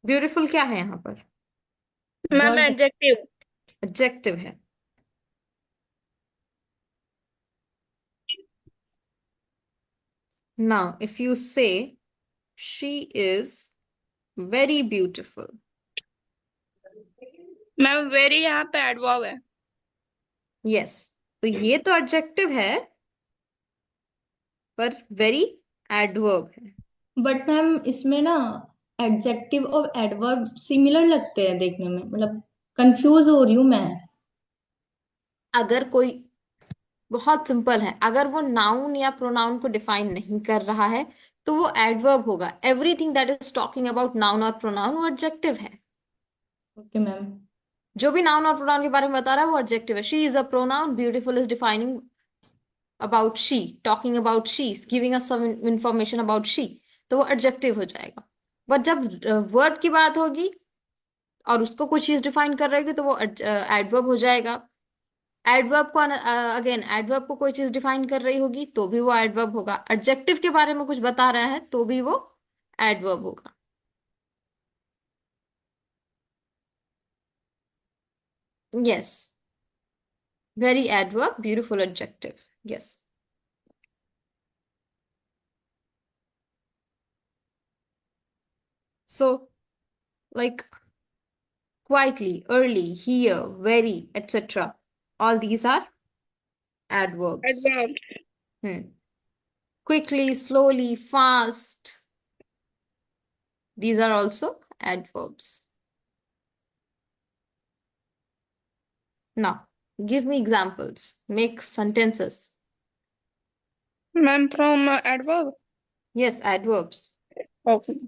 Beautiful क्या है यहाँ पर? Ma'am word adjective. एडजेक्टिव है। नाउ इफ यू से she is very beautiful. Ma'am very यहाँ पे एडवर्ब है। यस, तो ये तो एडजेक्टिव है, पर वेरी एडवर्ब है। बट मैम इसमें ना एडजेक्टिव और एडवर्ब सिमिलर लगते हैं देखने में, मतलब कंफ्यूज हो रही हूँ मैं। अगर कोई, बहुत सिंपल है, अगर वो नाउन या प्रोनाउन को डिफाइन नहीं कर रहा है तो वो एडवर्ब होगा। Everything that is talking about noun और प्रोनाउन वो एडजेक्टिव है। Okay ma'am. जो भी नाउन और प्रोनाउन के बारे में बता रहा है वो एडजेक्टिव है। She is a pronoun, beautiful is defining about she, talking about she, giving us some information about she, तो वो एडजेक्टिव हो जाएगा। बट जब वर्ड की बात होगी और उसको कोई चीज डिफाइन कर रहेगी तो वो एडवर्ब हो जाएगा। एडवर्ब को अगेन, एडवर्ब को कोई चीज डिफाइन कर रही होगी तो भी वो एडवर्ब होगा। एडजेक्टिव के बारे में कुछ बता रहा है तो भी वो एडवर्ब होगा। Yes, very adverb, beautiful adjective. Yes. So like quietly, early, here, very, etc. All these are adverbs. Adverb. Quickly, slowly, fast. These are also adverbs. Now, give me examples. Make sentences. Ma'am from adverb. Yes, adverbs. Okay.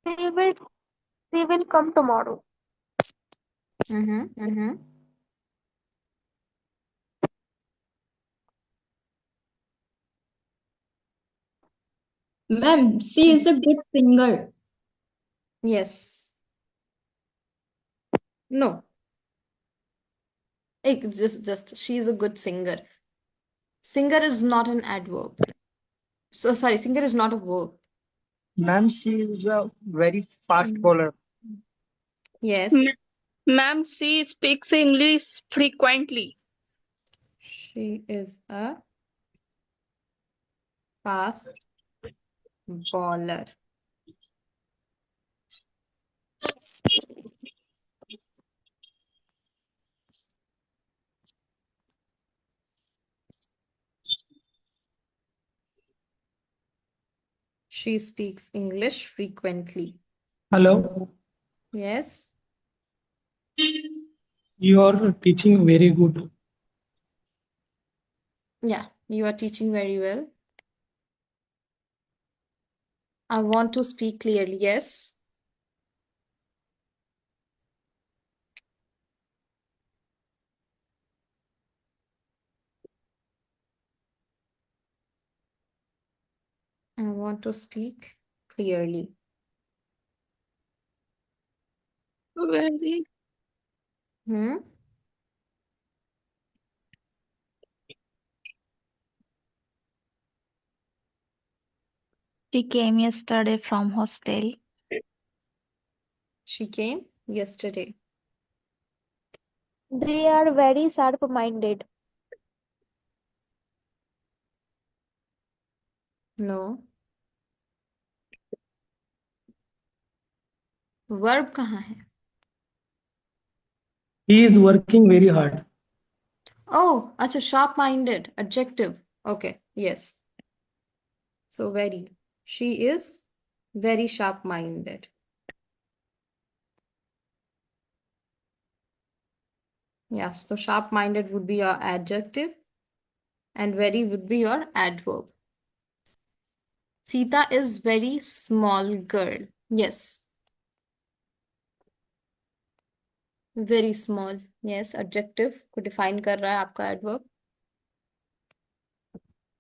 They will they will come tomorrow. Mm-hmm. Ma'am she is a good singer. Yes. No. Just she's a good singer. Singer is not an adverb. So sorry, singer is not a verb. Ma'am, she is a very fast Mm. bowler. Yes, ma'am she speaks English frequently. she is a fast bowler. She speaks English frequently. Hello, Yes. you are teaching very good. Yeah, you are teaching very well. I want to speak clearly. Yes. I want to speak clearly. Very. Hmm? She came yesterday from hostel. She came yesterday. They are very sharp-minded. No. Verb कहाँ है? He is working very hard. Oh, अच्छा, sharp-minded. Adjective. Okay. Yes. So very. She is very sharp-minded. Yes. So sharp-minded would be your adjective, and very would be your adverb. Sita is very small girl. Yes. Very small. Yes. Adjective को define कर रहा है आपका adverb.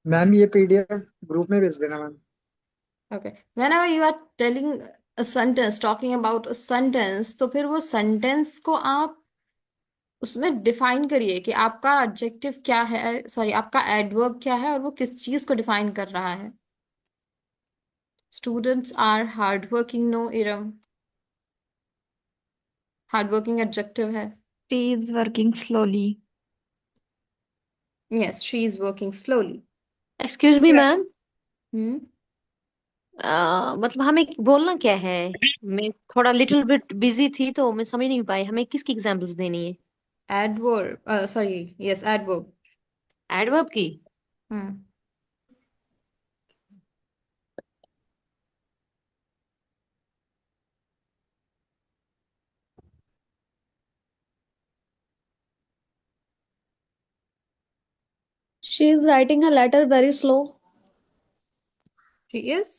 Ma'am ये PDF group में भेज देना ma'am. Okay. Whenever you are telling a sentence, talking about a sentence, तो फिर वो sentence को आप उसमें डिफाइन करिए कि आपका एडजेक्टिव क्या है, सॉरी आपका एडवर्ब क्या है और वो किस चीज को डिफाइन कर रहा है। Students are hard working, no इरम, हार्ड वर्किंग एडजेक्टिव है। She is working slowly. Yes, she is working slowly. Excuse me ma'am, hmm. मतलब हमें बोलना क्या है? मैं थोड़ा लिटिल बिट बिजी थी तो मैं समझ नहीं पाई, हमें किसकी एग्जांपल्स देनी है? Adverb, sorry, yes adverb. Adverb की? Hmm. She is writing her letter very slow. She is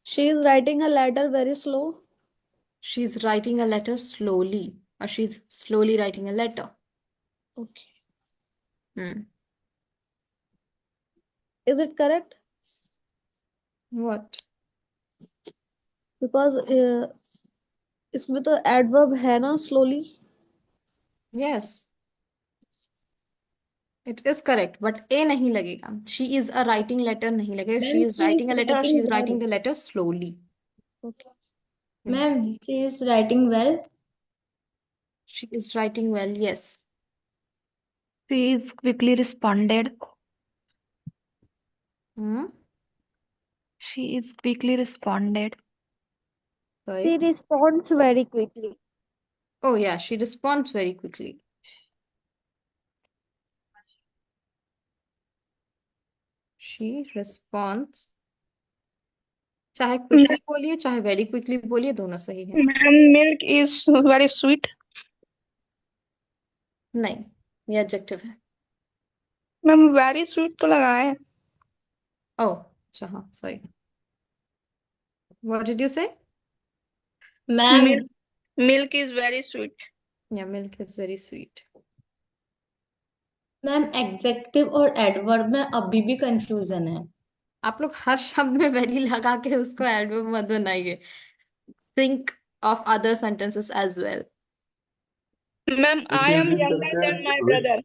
She is writing her letter very slow. She is writing a letter slowly, और she is slowly writing a letter. Okay. Hmm. Is it correct? What? Because इसमें तो adverb है ना slowly. Yes, it is correct, but a नहीं लगेगा। She is a writing letter नहीं लगेगा, she ma'am is she is writing a letter और she writing is well. Writing the letter slowly. Okay. Ma'am she is writing well. She is writing well, yes. She is quickly responded. Hmm. She is quickly responded. Sorry. She responds very quickly. Oh yeah, she responds very quickly. She responds, चाहे quickly बोलिए चाहे very quickly बोलिए, दोनों सही है। Ma'am milk is very sweet. नहीं, ये adjective है। मैम वेरी स्वीट तो लगा है। ओह अच्छा, हाँ sorry. What did you say? Ma'am milk is very sweet. Yeah, milk is very sweet. Ma'am executive और एडवर्ब में अभी भी कंफ्यूजन है। आप लोग हर शब्द में वेरी लगा के उसको एडवर्ब मत बनाइए। Think of other sentences as well. Ma'am I am younger than my brother.